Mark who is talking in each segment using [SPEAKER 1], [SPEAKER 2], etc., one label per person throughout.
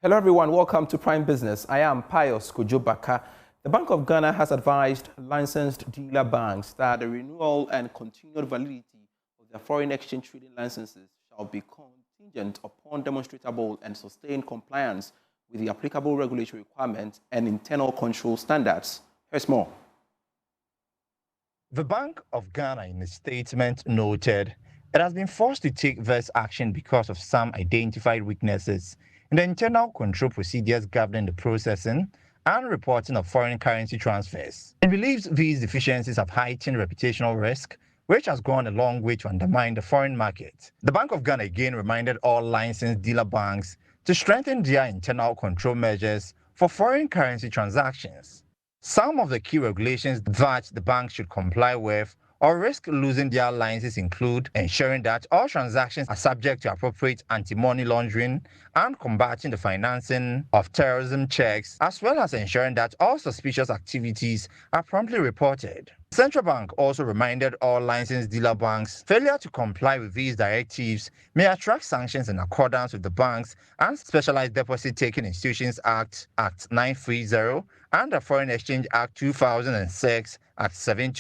[SPEAKER 1] Hello everyone, welcome to Prime Business. I am Pius Kujubaka. The Bank of Ghana has advised licensed dealer banks that the renewal and continued validity of their foreign exchange trading licenses shall be contingent upon demonstrable and sustained compliance with the applicable regulatory requirements and internal control standards. Here's more.
[SPEAKER 2] The Bank of Ghana in a statement noted it has been forced to take this action because of some identified weaknesses in the internal control procedures governing the processing and reporting of foreign currency transfers. It believes these deficiencies have heightened reputational risk, which has gone a long way to undermine the foreign market. The Bank of Ghana again reminded all licensed dealer banks to strengthen their internal control measures for foreign currency transactions. Some of the key regulations that the bank should comply with or risk losing their licenses include ensuring that all transactions are subject to appropriate anti-money laundering and combating the financing of terrorism checks, as well as ensuring that all suspicious activities are promptly reported. The Central Bank also reminded all licensed dealer banks failure to comply with these directives may attract sanctions in accordance with the Banks and Specialized Deposit Taking Institutions Act, Act 930, and the Foreign Exchange Act 2006, Act 7.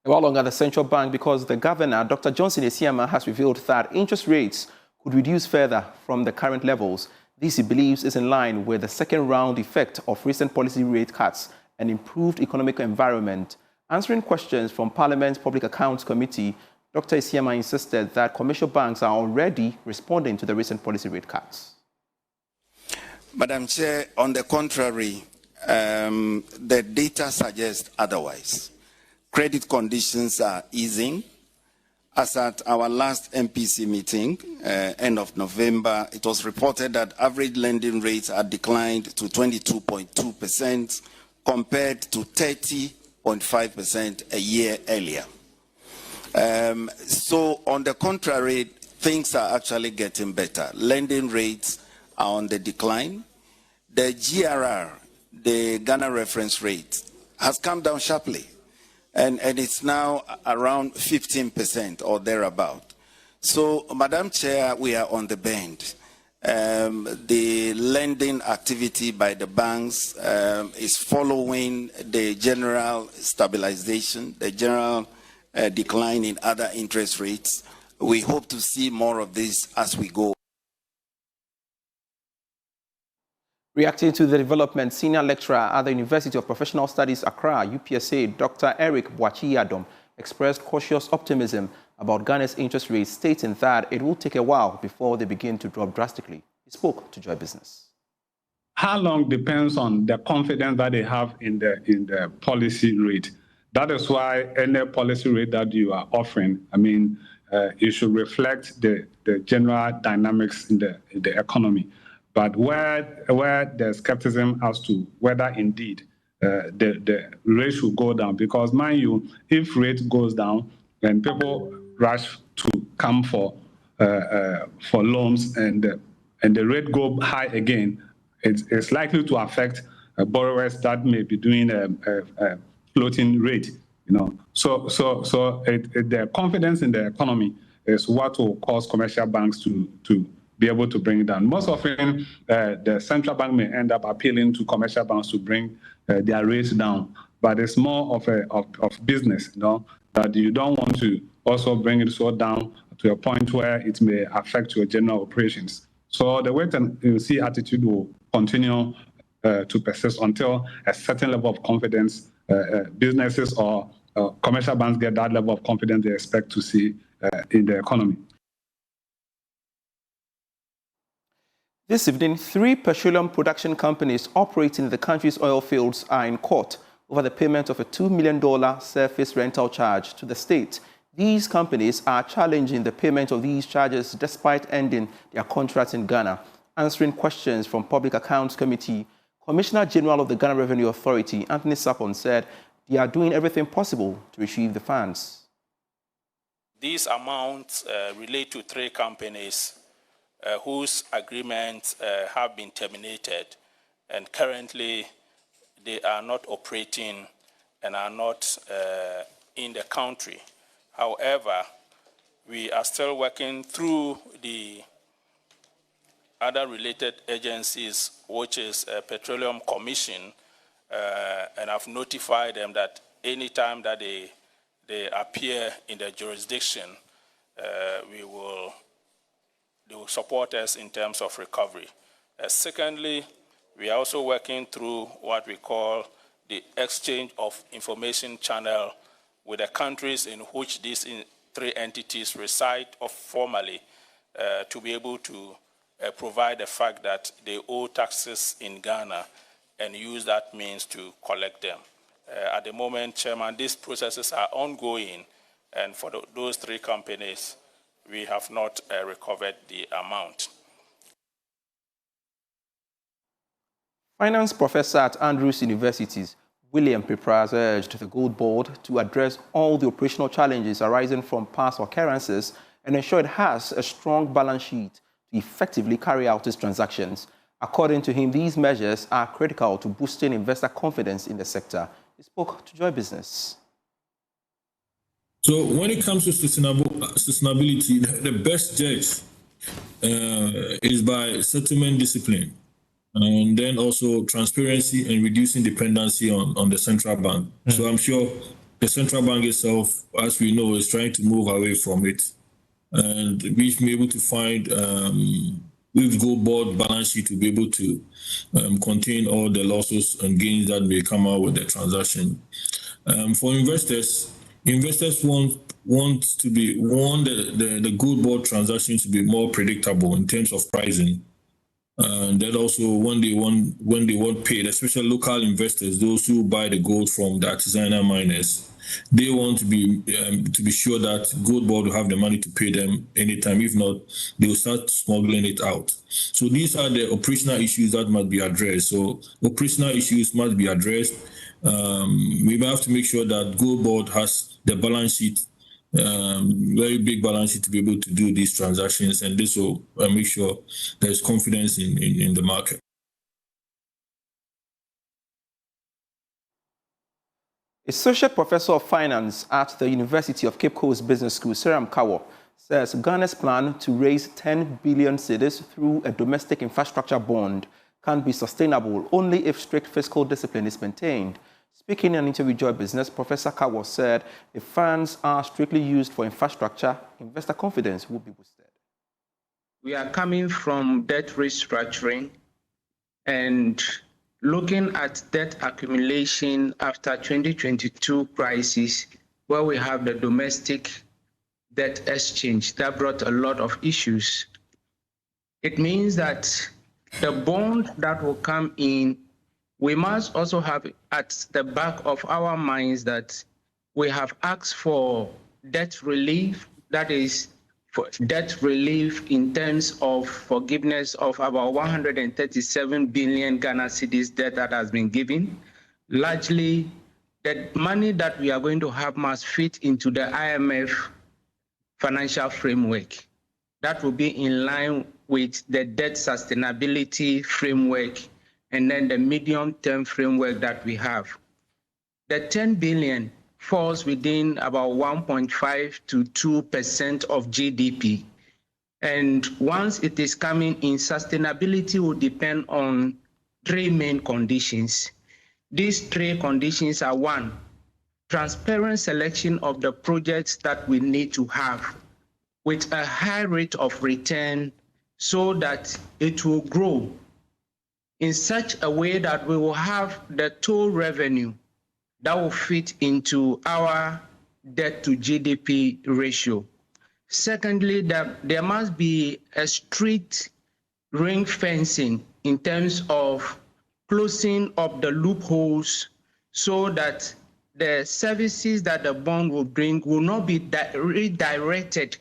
[SPEAKER 1] Well, longer the central bank because the governor, Dr. Johnson Esiama, has revealed that interest rates could reduce further from the current levels. This, he believes, is in line with the second-round effect of recent policy rate cuts and improved economic environment. Answering questions from Parliament's Public Accounts Committee, Dr. Esiama insisted that commercial banks are already responding to the recent policy rate cuts.
[SPEAKER 3] Madam Chair, on the contrary, the data suggests otherwise. Credit conditions are easing. As at our last MPC meeting, end of November, it was reported that average lending rates had declined to 22.2% compared to 30.5% a year earlier. So on the contrary, things are actually getting better. Lending rates are on the decline. The GRR, the Ghana reference rate, has come down sharply. And it's now around 15% or thereabout. So, Madam Chair, we are on the bend. The lending activity by the banks is following the general stabilization, the general decline in other interest rates. We hope to see more of this as we go.
[SPEAKER 1] Reacting to the development, senior lecturer at the University of Professional Studies, Accra, UPSA, Dr. Eric Boachi-Yadom, expressed cautious optimism about Ghana's interest rates, stating that it will take a while before they begin to drop drastically. He spoke to Joy Business.
[SPEAKER 4] How long depends on the confidence that they have in the policy rate. That is why any policy rate that you are offering, it should reflect the general dynamics in the economy. But where there's skepticism as to whether indeed the rate should go down, because mind you, if rate goes down, then people rush to come for loans, and the rate go high again, it's likely to affect borrowers that may be doing a floating rate. So the confidence in the economy is what will cause commercial banks to be able to bring it down. Most often, the central bank may end up appealing to commercial banks to bring their rates down, but it's more of business, that you don't want to also bring it so down to a point where it may affect your general operations. So the wait and see attitude will continue to persist until a certain level of confidence, businesses or commercial banks get that level of confidence they expect to see in the economy.
[SPEAKER 1] This evening, 3 petroleum production companies operating in the country's oil fields are in court over the payment of a $2 million surface rental charge to the state. These companies are challenging the payment of these charges despite ending their contracts in Ghana. Answering questions from Public Accounts Committee, Commissioner General of the Ghana Revenue Authority, Anthony Sapon, said they are doing everything possible to retrieve the funds.
[SPEAKER 5] These amounts relate to 3 companies whose agreements have been terminated, and currently they are not operating and are not in the country. However, we are still working through the other related agencies, which is Petroleum Commission, and I've notified them that anytime that they appear in the jurisdiction, they will support us in terms of recovery. Secondly, we are also working through what we call the exchange of information channel with the countries in which these three entities reside formally to be able to provide the fact that they owe taxes in Ghana and use that means to collect them. At the moment, Chairman, these processes are ongoing, and for those three companies, we have not recovered the amount.
[SPEAKER 1] Finance professor at Andrews University's William Pepra has urged the Goldbod to address all the operational challenges arising from past occurrences and ensure it has a strong balance sheet to effectively carry out its transactions. According to him, these measures are critical to boosting investor confidence in the sector. He spoke to Joy Business.
[SPEAKER 6] So when it comes to sustainability, the best judge is by settlement discipline, and then also transparency and reducing dependency on the central bank. So I'm sure the central bank itself, as we know, is trying to move away from it. And we've been able to find, with Goldbod balance sheet to be able to contain all the losses and gains that may come out with the transaction. For investors want the Goldbod transaction to be more predictable in terms of pricing. And that also when they want paid, especially local investors, those who buy the gold from the artisanal miners, they want to be sure that Goldbod will have the money to pay them anytime. If not, they will start smuggling it out. So these are the operational issues that must be addressed. So operational issues must be addressed. We have to make sure that Goldbod has the balance sheet, very big balance sheet to be able to do these transactions, and this will make sure there's confidence in the market.
[SPEAKER 1] Associate Professor of Finance at the University of Cape Coast Business School, Seram Kawo, says Ghana's plan to raise 10 billion cedis through a domestic infrastructure bond can be sustainable only if strict fiscal discipline is maintained. Speaking in an interview with Joy Business, Professor Kawo said if funds are strictly used for infrastructure, investor confidence will be boosted.
[SPEAKER 7] We are coming from debt restructuring and looking at debt accumulation after 2022 crisis, where we have the domestic debt exchange that brought a lot of issues. It means that the bond that will come in, we must also have at the back of our minds that we have asked for debt relief, that is for debt relief in terms of forgiveness of about 137 billion Ghana cedis debt that has been given. Largely, the money that we are going to have must fit into the IMF financial framework. That will be in line with the debt sustainability framework and then the medium-term framework that we have. The 10 billion falls within about 1.5 to 2% of GDP. And once it is coming in, sustainability will depend on three main conditions. These three conditions are: one, transparent selection of the projects that we need to have with a high rate of return so that it will grow in such a way that we will have the total revenue that will fit into our debt to GDP ratio. Secondly, there must be a strict ring fencing in terms of closing up the loopholes so that the services that the bond will bring will not be redirected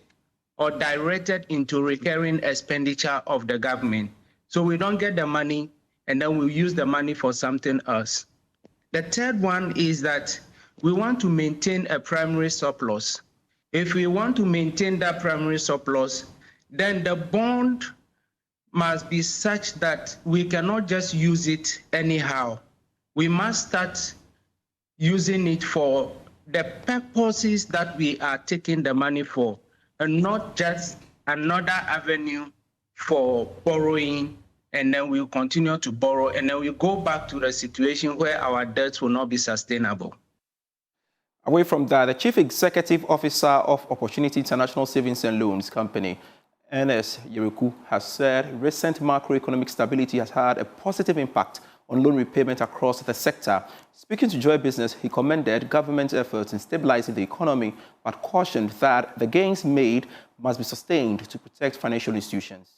[SPEAKER 7] or directed into recurring expenditure of the government. So we don't get the money and then we'll use the money for something else. The third one is that we want to maintain a primary surplus. If we want to maintain that primary surplus, then the bond must be such that we cannot just use it anyhow. We must start using it for the purposes that we are taking the money for, and not just another avenue for borrowing, and then we'll continue to borrow, and then we'll go back to the situation where our debts will not be sustainable.
[SPEAKER 1] Away from that, the Chief Executive Officer of Opportunity International Savings and Loans Company, Ernest Yereku, has said recent macroeconomic stability has had a positive impact on loan repayment across the sector. Speaking to Joy Business, he commended government efforts in stabilizing the economy, but cautioned that the gains made must be sustained to protect financial institutions.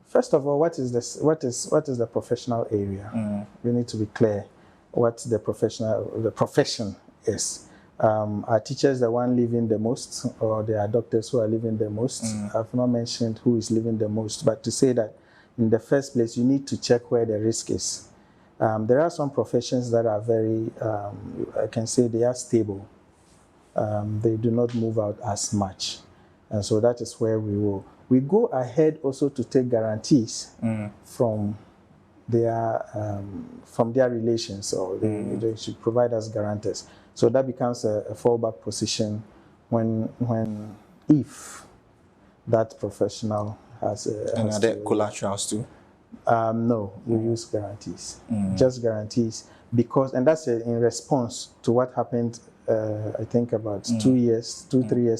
[SPEAKER 8] First of all, what is the professional area? We need to be clear what the profession is. Are teachers the one living the most, or there are doctors who are living the most? I've not mentioned who is living the most, but to say that in the first place, you need to check where the risk is. There are some professions that are very, I can say they are stable. They do not move out as much. And so that is where we go ahead also to take guarantees from their relations, or they should provide us guarantors. So that becomes a fallback position if that professional has
[SPEAKER 2] and are there collaterals too?
[SPEAKER 8] No, we use guarantees, just guarantees, because, and that's in response to what happened, I think about 3 years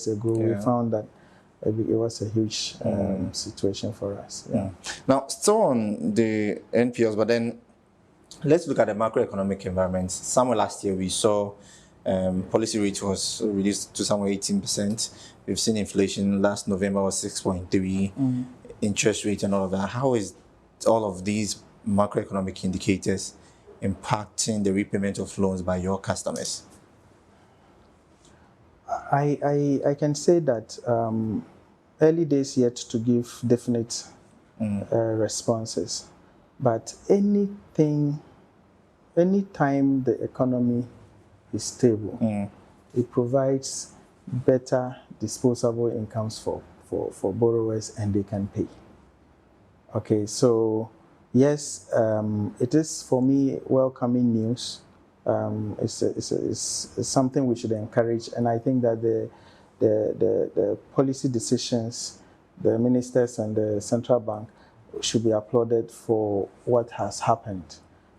[SPEAKER 8] ago. We found that it was a huge situation for us.
[SPEAKER 2] Now, still on the NPLs, but then let's look at the macroeconomic environment. Somewhere last year we saw policy rate was reduced to somewhere 18%. We've seen inflation last November was 6.3%, interest rate and all of that. How is all of these macroeconomic indicators impacting the repayment of loans by your customers?
[SPEAKER 8] I can say that early days yet to give definite responses, but anytime the economy is stable, it provides better disposable incomes for borrowers, and they can pay. Okay, so yes, it is for me welcoming news. It's something we should encourage, and I think that the policy decisions, the ministers and the central bank should be applauded for what has happened.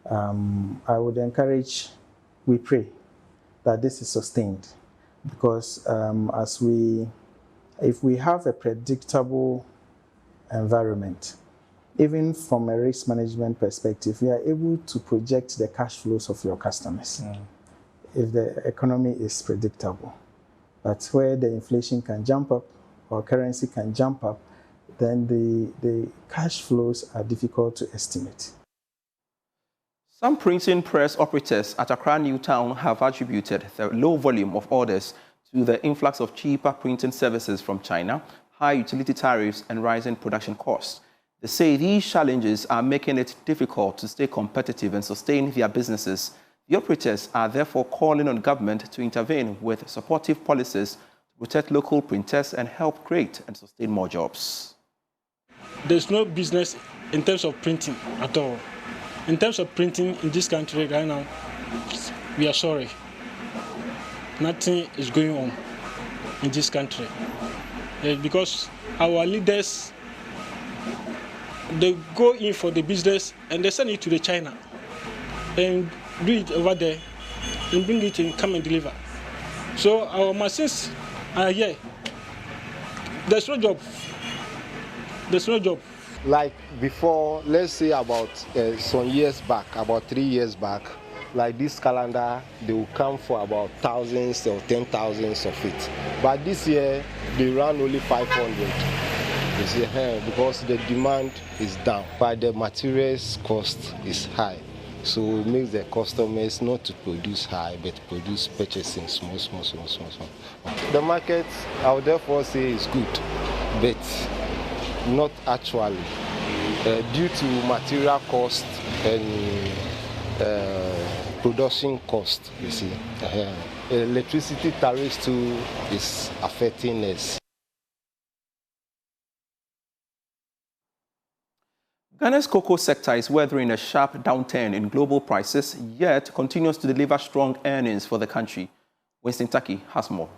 [SPEAKER 8] I would encourage, we pray that this is sustained, because if we have a predictable environment, even from a risk management perspective, you are able to project the cash flows of your customers if the economy is predictable. But where the inflation can jump up or currency can jump up, then the cash flows are difficult to estimate.
[SPEAKER 1] Some printing press operators at Accra Newtown have attributed the low volume of orders to the influx of cheaper printing services from China, high utility tariffs, and rising production costs. They say these challenges are making it difficult to stay competitive and sustain their businesses. The operators are therefore calling on government to intervene with supportive policies to protect local printers and help create and sustain more jobs.
[SPEAKER 9] There's no business in terms of printing at all. In terms of printing in this country right now, we are sorry. Nothing is going on in this country. Because our leaders, they go in for the business and they send it to the China and do it over there and bring it and come and deliver. So our machines are here. There's no job. There's no job.
[SPEAKER 10] Like before, let's say about some years back, about 3 years back, like this calendar, they will come for about thousands or 10,000s of it. But this year, they run only 500. You see, because the demand is down, but the materials cost is high. So it makes the customers not to produce high, but produce purchasing small. The market, I would therefore say, is good, but not actually, due to material cost and production cost, you see. Electricity tariffs too is affecting us.
[SPEAKER 1] Ghana's cocoa sector is weathering a sharp downturn in global prices, yet continues to deliver strong earnings for the country. Winston Taki has more.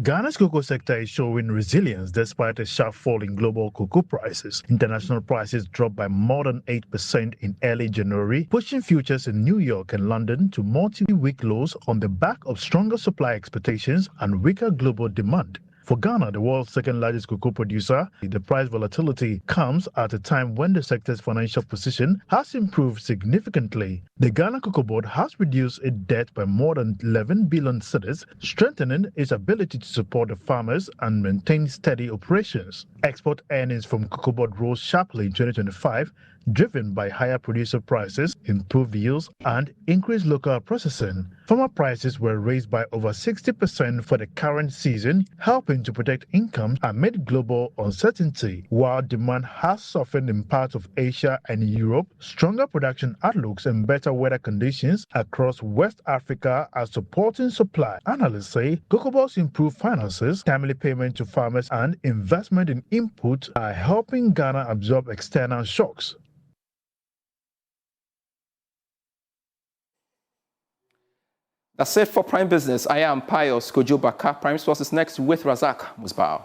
[SPEAKER 11] Ghana's cocoa sector is showing resilience despite a sharp fall in global cocoa prices. International prices dropped by more than 8% in early January, pushing futures in New York and London to multi-week lows on the back of stronger supply expectations and weaker global demand. For Ghana, the world's second largest cocoa producer, the price volatility comes at a time when the sector's financial position has improved significantly. The Ghana Cocoa Board has reduced its debt by more than 11 billion cedis, strengthening its ability to support the farmers and maintain steady operations. Export earnings from Cocoa Board rose sharply in 2025, driven by higher producer prices, improved yields, and increased local processing. Farmer prices were raised by over 60% for the current season, helping to protect income amid global uncertainty. While demand has softened in parts of Asia and Europe, stronger production outlooks and better weather conditions across West Africa are supporting supply. Analysts say Cocoa Board's improved finances, timely payment to farmers, and investment in input are helping Ghana absorb external shocks.
[SPEAKER 1] That's it for Prime Business. I am Pius Kojo Baka. Prime Source is next with Razak Musbao.